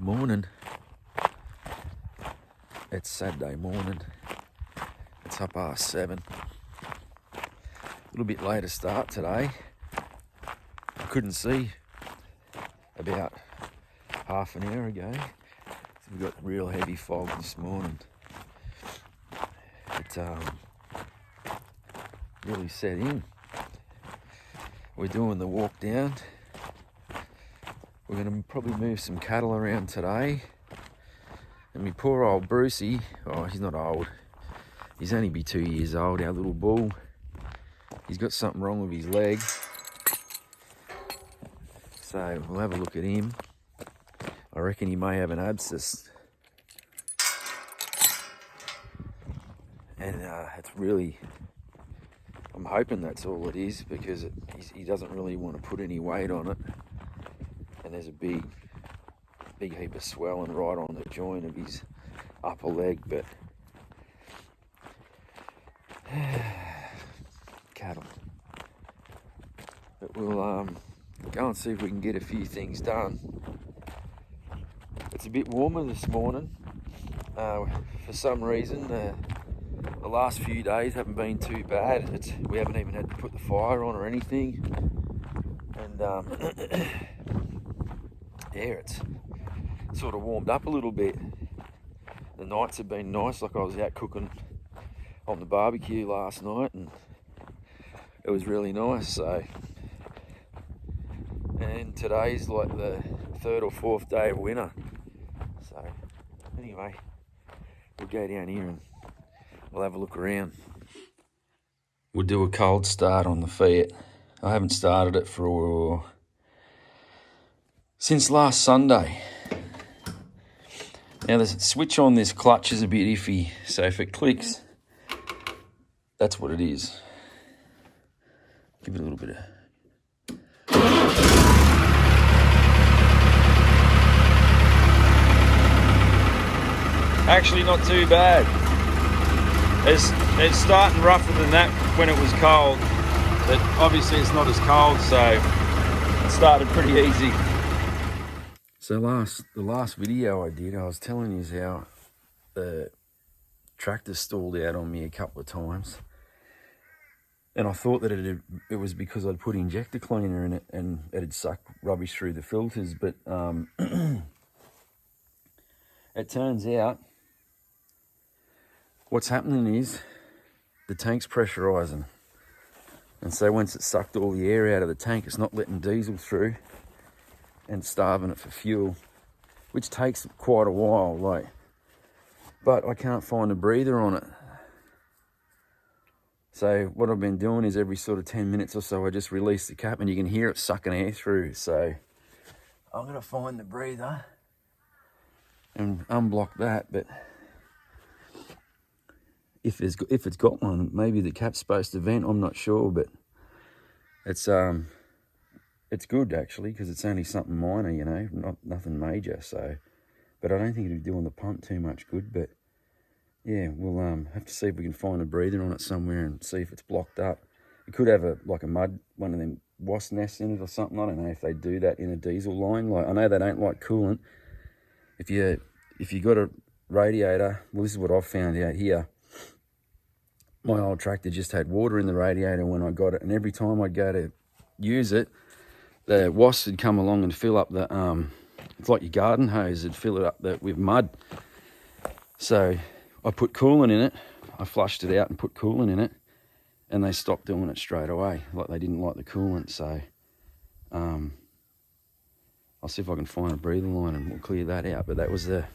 Morning. It's Saturday morning. It's 7:30. A little bit later start today. I couldn't see about half an hour ago. We've got real heavy fog this morning. It really set in. We're doing the walk down. We're going to probably move some cattle around today. And my poor old Brucey, he's not old. He's only be 2 years old, our little bull. He's got something wrong with his leg. So we'll have a look at him. I reckon he may have an abscess. And it's really, I'm hoping that's all it is, because he doesn't really want to put any weight on it. And there's a big heap of swelling right on the joint of his upper leg, but cattle. But we'll go and see if we can get a few things done. It's a bit warmer this morning. For some reason, the last few days haven't been too bad. We haven't even had to put the fire on or anything. And yeah, it's sort of warmed up a little bit. The nights have been nice. Like, I was out cooking on the barbecue last night and it was really nice. So, and today's like the third or fourth day of winter. So anyway, we'll go down here and we'll have a look around. We'll do a cold start on the Fiat. I haven't started it since last Sunday. Now the switch on this clutch is a bit iffy, so if it clicks, that's what it is. Give it a little bit of... Actually not too bad. It's starting rougher than that when it was cold, but obviously it's not as cold, so it started pretty easy. So the last video I did, I was telling you how the tractor stalled out on me a couple of times. And I thought that it was because I'd put injector cleaner in it and it had sucked rubbish through the filters. But it turns out what's happening is the tank's pressurising. And so once it sucked all the air out of the tank, it's not letting diesel through and starving it for fuel, which takes quite a while, but I can't find a breather on it. So what I've been doing is every sort of 10 minutes or so, I just release the cap and you can hear it sucking air through. So I'm going to find the breather and unblock that. But if it's got one, maybe the cap's supposed to vent, I'm not sure, but it's good actually, because it's only something minor, nothing major. So, but I don't think it'll be doing the pump too much good. But yeah, we'll have to see if we can find a breather on it somewhere and see if it's blocked up. It could have one of them wasp nests in it or something. I don't know if they do that in a diesel line. I know they don't like coolant. If you got a radiator, well, this is what I've found out here. My old tractor just had water in the radiator when I got it, and every time I'd go to use it, the wasps would come along and fill up the, it's like your garden hose, it'd fill it up with mud. So I put coolant in it, I flushed it out and put coolant in it, and they stopped doing it straight away, like they didn't like the coolant. So I'll see if I can find a breather line and we'll clear that out. But that was the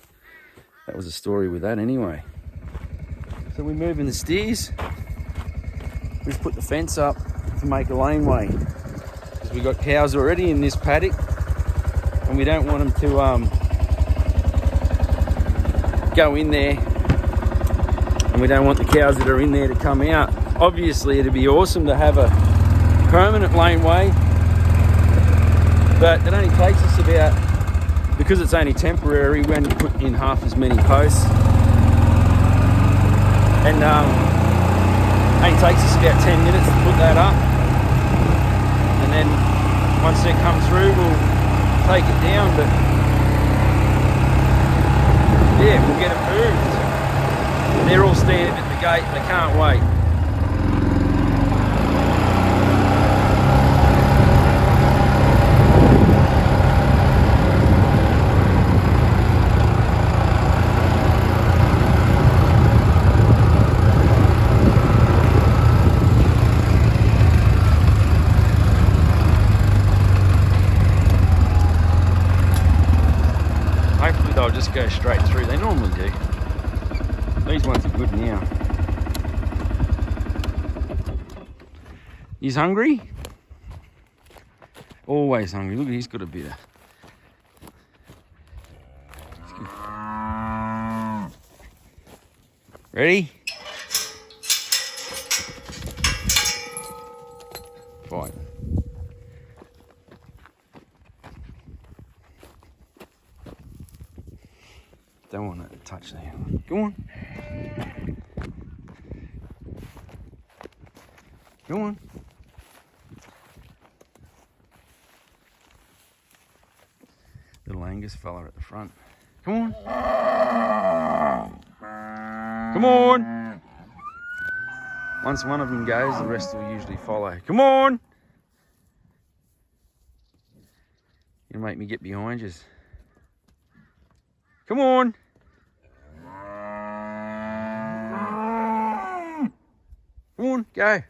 story with that anyway. So we're moving the steers. We've put the fence up to make a laneway. We've got cows already in this paddock and we don't want them to go in there, and we don't want the cows that are in there to come out. Obviously it'd be awesome to have a permanent laneway, but it only takes us about, because it's only temporary, we only put in half as many posts, and only takes us about 10 minutes to put that up. And then once it comes through, we'll take it down. But yeah, we'll get them moved. They're all standing at the gate, they can't wait. Hopefully they'll just go straight through. They normally do. These ones are good now. He's hungry? Always hungry. Look, he's got a bit of... Ready? Fight. Don't want to touch that. Go on. Go on. Little Angus fella at the front. Come on. Come on. Once one of them goes, the rest will usually follow. Come on. You make me get behind you. Come on. Come on, go.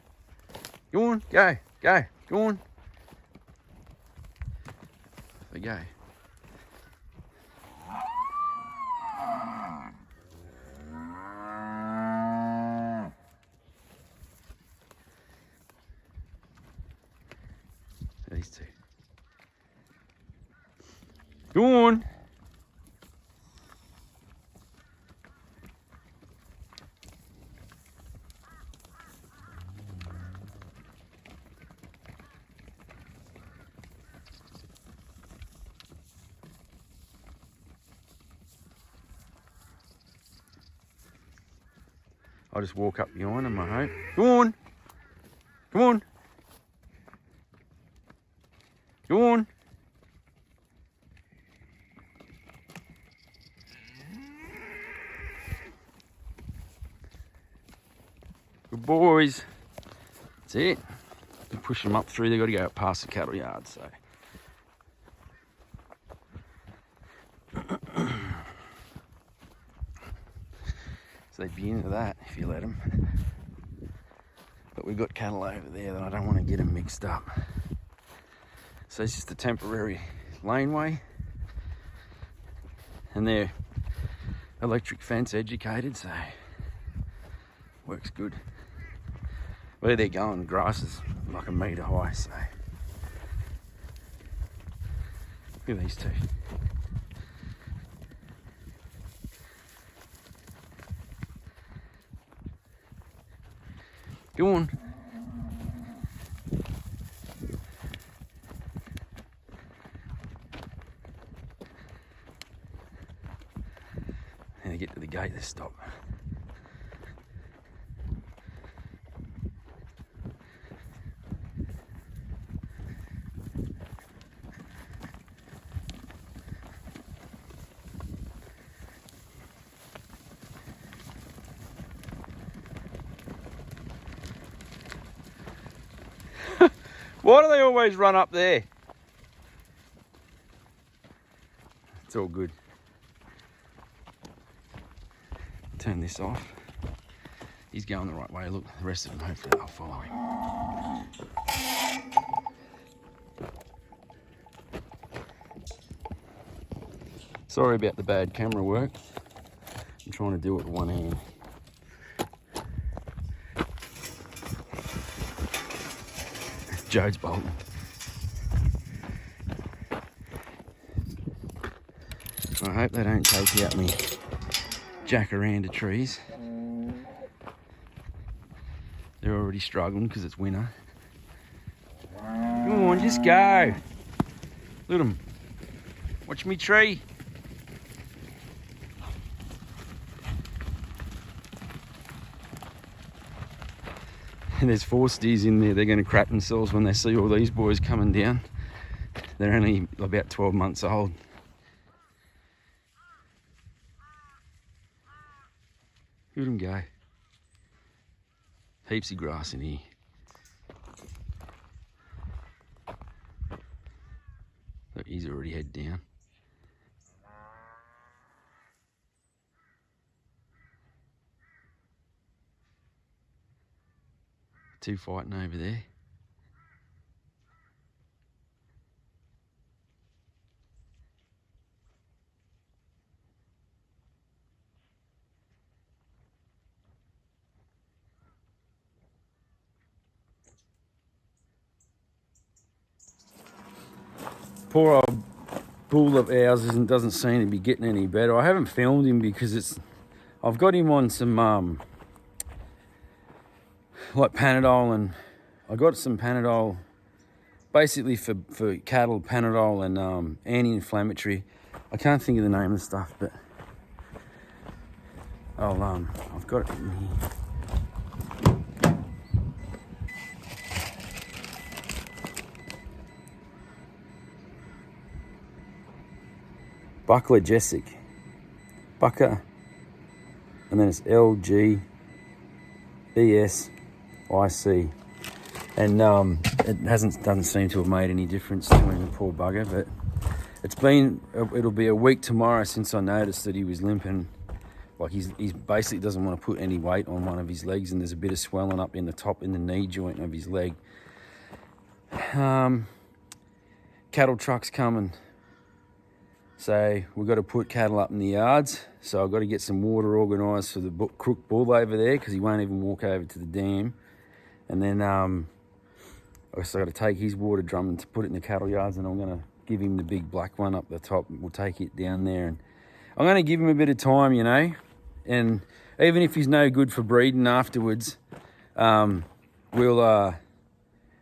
Go on, go, go, go on. They go. These two. Go on. I'll just walk up behind them, I hope. Go on. Come on. Go on. Good boys. That's it. You push them up through. They've got to go past the cattle yard, so. So they'd be into that if you let them. But we've got cattle over there that I don't want to get them mixed up. So it's just a temporary laneway. And they're electric fence educated, so works good. Where they're going, the grass is like a metre high, so. Look at these two. Go on. And they get to the gate, they stop. Why do they always run up there? It's all good. Turn this off. He's going the right way. Look, the rest of them, hopefully they'll follow him. Sorry about the bad camera work. I'm trying to do it with one hand. Jode's bolting. I hope they don't take out me jacaranda trees. They're already struggling because it's winter. Come on, just go. Look at them. Watch me tree. And there's 4 steers in there. They're going to crap themselves when they see all these boys coming down. They're only about 12 months old. Look at him go. Heaps of grass in here. Look, he's already head down. Two fighting over there. Poor old bull of ours doesn't seem to be getting any better. I haven't filmed him because I've got him on some like Panadol, and I got some Panadol basically for cattle, Panadol and anti-inflammatory. I can't think of the name of the stuff, but I've got it in here. Buckalgesic. Bucka, and then it's LGBSIC, and it doesn't seem to have made any difference to him, the poor bugger. But it'll be a week tomorrow since I noticed that he was limping. Like he basically doesn't want to put any weight on one of his legs, and there's a bit of swelling up in the knee joint of his leg. Cattle truck's coming. So we've got to put cattle up in the yards. So I've got to get some water organised for the crook bull over there, because he won't even walk over to the dam. And then I've got to take his water drum and to put it in the cattle yards, and I'm going to give him the big black one up the top. We'll take it down there, and I'm going to give him a bit of time, you know. And even if he's no good for breeding afterwards, we'll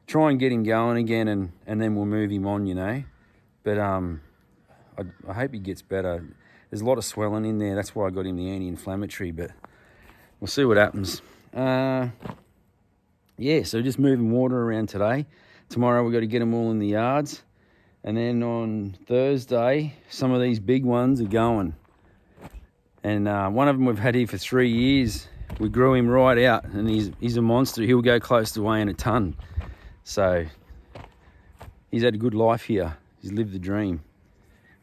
try and get him going again, and then we'll move him on, you know. But I hope he gets better. There's a lot of swelling in there. That's why I got him the anti-inflammatory, but we'll see what happens. Yeah, so just moving water around today. Tomorrow we've got to get them all in the yards. And then on Thursday, some of these big ones are going. And one of them we've had here for 3 years. We grew him right out, and he's a monster. He'll go close to weighing a ton. So he's had a good life here. He's lived the dream.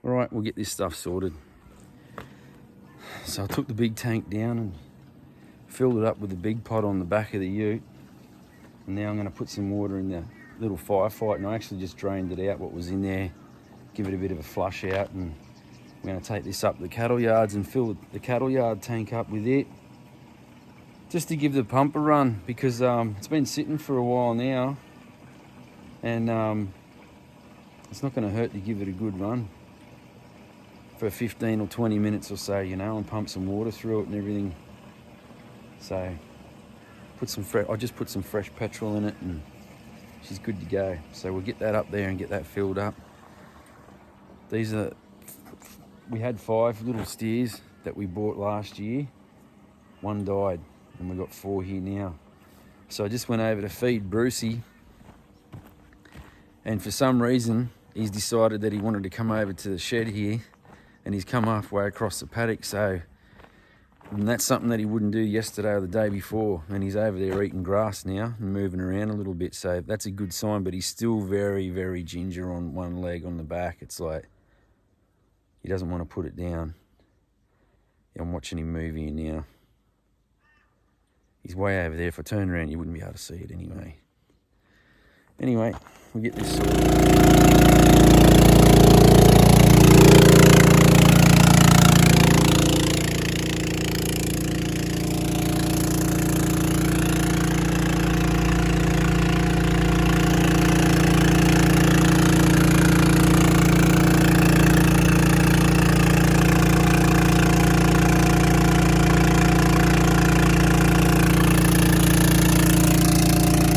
All right, we'll get this stuff sorted. So I took the big tank down and filled it up with the big pot on the back of the ute. And now I'm going to put some water in the little firefight, and I actually just drained it out, what was in there, give it a bit of a flush out, and I'm going to take this up to the cattle yards and fill the cattle yard tank up with it, just to give the pump a run, because it's been sitting for a while now, and it's not going to hurt to give it a good run for 15 or 20 minutes or so, you know, and pump some water through it and everything. So I just put some fresh petrol in it, and she's good to go. So we'll get that up there and get that filled up. We had 5 little steers that we bought last year. One died, and we've got 4 here now. So I just went over to feed Brucey, and for some reason he's decided that he wanted to come over to the shed here, and he's come halfway across the paddock. So, and that's something that he wouldn't do yesterday or the day before, and he's over there eating grass now and moving around a little bit. So that's a good sign, but he's still very, very ginger on one leg on the back. It's like he doesn't want to put it down. Yeah, I'm watching him move here now. He's way over there. If I turn around, you wouldn't be able to see it anyway. Anyway, we'll get this sorted.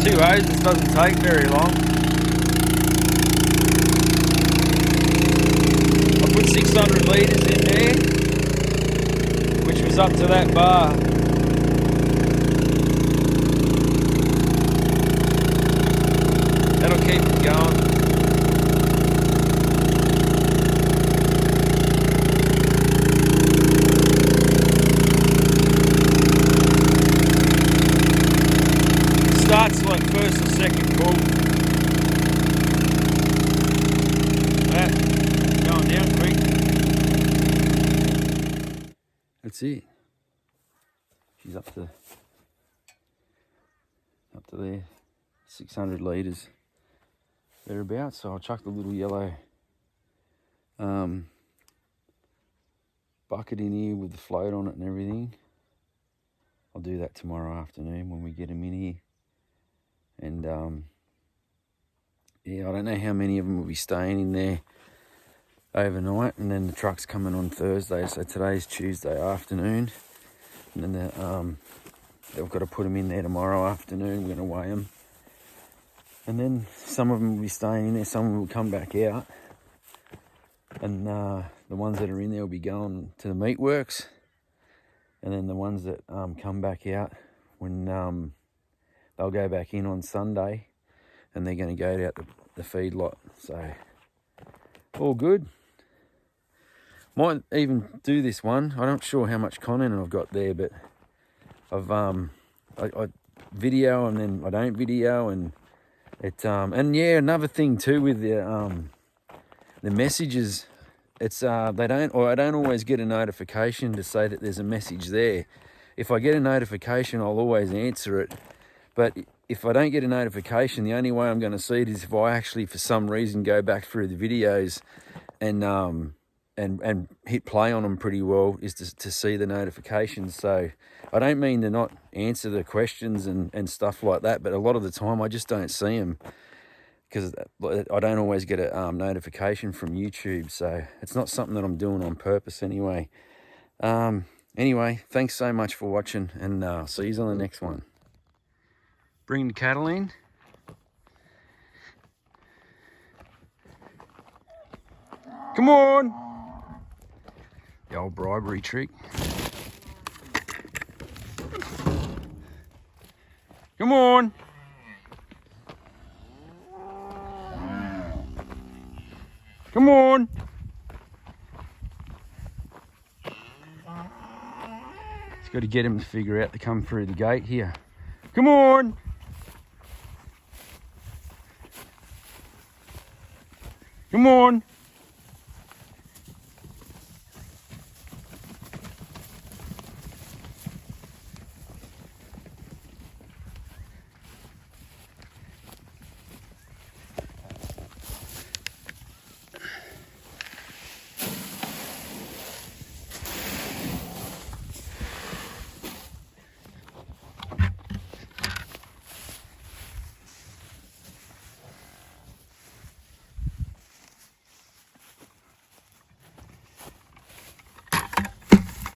2 hoses doesn't take very long. I put 600 litres in there, which was up to that bar. That'll keep it going. that's it. She's up to there, 600 litres thereabouts. So I'll chuck the little yellow bucket in here with the float on it and everything. I'll do that tomorrow afternoon when we get them in here. And yeah, I don't know how many of them will be staying in there overnight, and then the truck's coming on Thursday, so today's Tuesday afternoon, and then they've got to put them in there tomorrow afternoon. We're going to weigh them, and then some of them will be staying in there, some of them will come back out, and the ones that are in there will be going to the meatworks, and then the ones that come back out, when they'll go back in on Sunday, and they're going to go out the feed lot. So all good. Might even do this one. I'm not sure how much content I've got there, but I've I video and then I don't video, and it and yeah, another thing too with the messages, it's I don't always get a notification to say that there's a message there. If I get a notification, I'll always answer it, but if I don't get a notification, the only way I'm going to see it is if I actually, for some reason, go back through the videos and hit play on them pretty well, is to see the notifications. So I don't mean to not answer the questions and stuff like that, but a lot of the time I just don't see them because I don't always get a notification from YouTube. So it's not something that I'm doing on purpose anyway. Anyway, thanks so much for watching, and see you on the next one. Bring the cattle in. Come on! The old bribery trick. Come on! Come on! It's got to get him to figure out to come through the gate here. Come on! Come on!